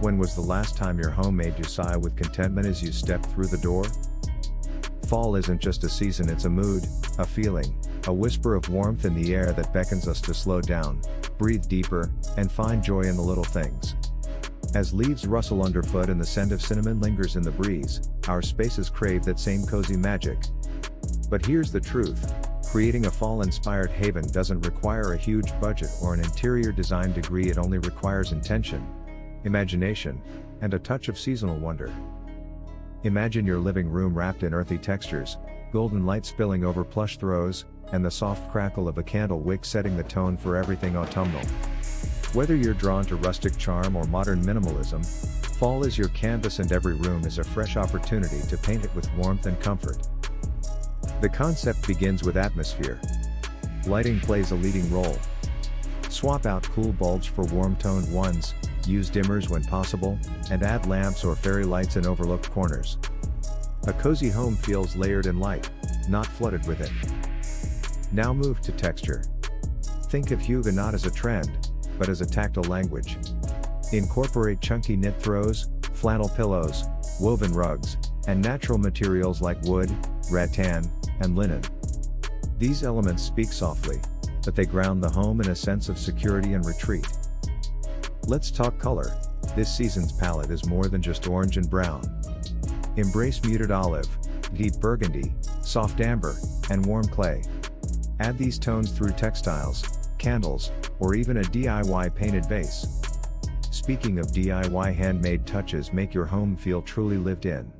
When was the last time your home made you sigh with contentment as you stepped through the door? Fall isn't just a season, it's a mood, a feeling, a whisper of warmth in the air that beckons us to slow down, breathe deeper, and find joy in the little things. As leaves rustle underfoot and the scent of cinnamon lingers in the breeze, our spaces crave that same cozy magic. But here's the truth. Creating a fall-inspired haven doesn't require a huge budget or an interior design degree, it only requires intention, imagination, and a touch of seasonal wonder. Imagine your living room wrapped in earthy textures, golden light spilling over plush throws, and the soft crackle of a candle wick setting the tone for everything autumnal. Whether you're drawn to rustic charm or modern minimalism, fall is your canvas and every room is a fresh opportunity to paint it with warmth and comfort. The concept begins with atmosphere. Lighting plays a leading role. Swap out cool bulbs for warm-toned ones, use dimmers when possible, and add lamps or fairy lights in overlooked corners. A cozy home feels layered and light, not flooded with it. Now move to texture. Think of Huguenot not as a trend, but as a tactile language. Incorporate chunky knit throws, flannel pillows, woven rugs, and natural materials like wood, rattan, and linen. These elements speak softly, but they ground the home in a sense of security and retreat. Let's talk color. This season's palette is more than just orange and brown. Embrace muted olive, deep burgundy, soft amber, and warm clay. Add these tones through textiles, candles, or even a DIY painted vase. Speaking of DIY, handmade touches make your home feel truly lived in.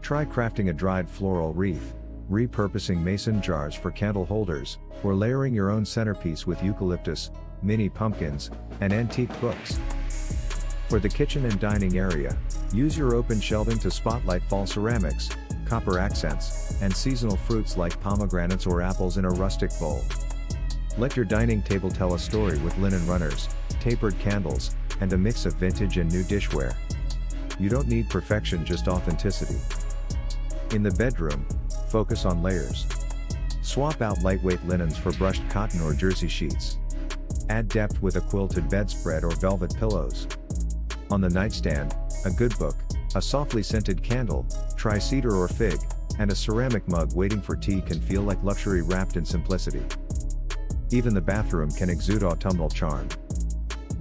Try crafting a dried floral wreath, repurposing mason jars for candle holders, or layering your own centerpiece with eucalyptus, mini pumpkins, and antique books. For the kitchen and dining area, use your open shelving to spotlight fall ceramics, copper accents, and seasonal fruits like pomegranates or apples in a rustic bowl. Let your dining table tell a story with linen runners, tapered candles, and a mix of vintage and new dishware. You don't need perfection, just authenticity. In the bedroom, focus on layers. Swap out lightweight linens for brushed cotton or jersey sheets. Add depth with a quilted bedspread or velvet pillows. On the nightstand, a good book, a softly scented candle, try cedar or fig, and a ceramic mug waiting for tea can feel like luxury wrapped in simplicity. Even the bathroom can exude autumnal charm.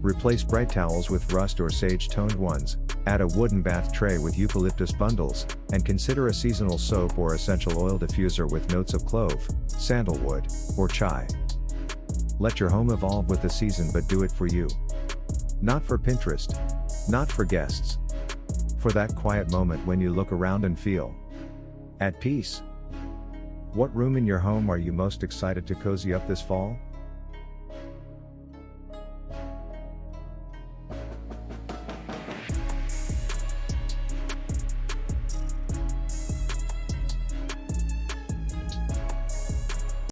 Replace bright towels with rust or sage-toned ones, add a wooden bath tray with eucalyptus bundles, and consider a seasonal soap or essential oil diffuser with notes of clove, sandalwood, or chai. Let your home evolve with the season, but do it for you. Not for Pinterest. Not for guests. For that quiet moment when you look around and feel at peace. What room in your home are you most excited to cozy up this fall?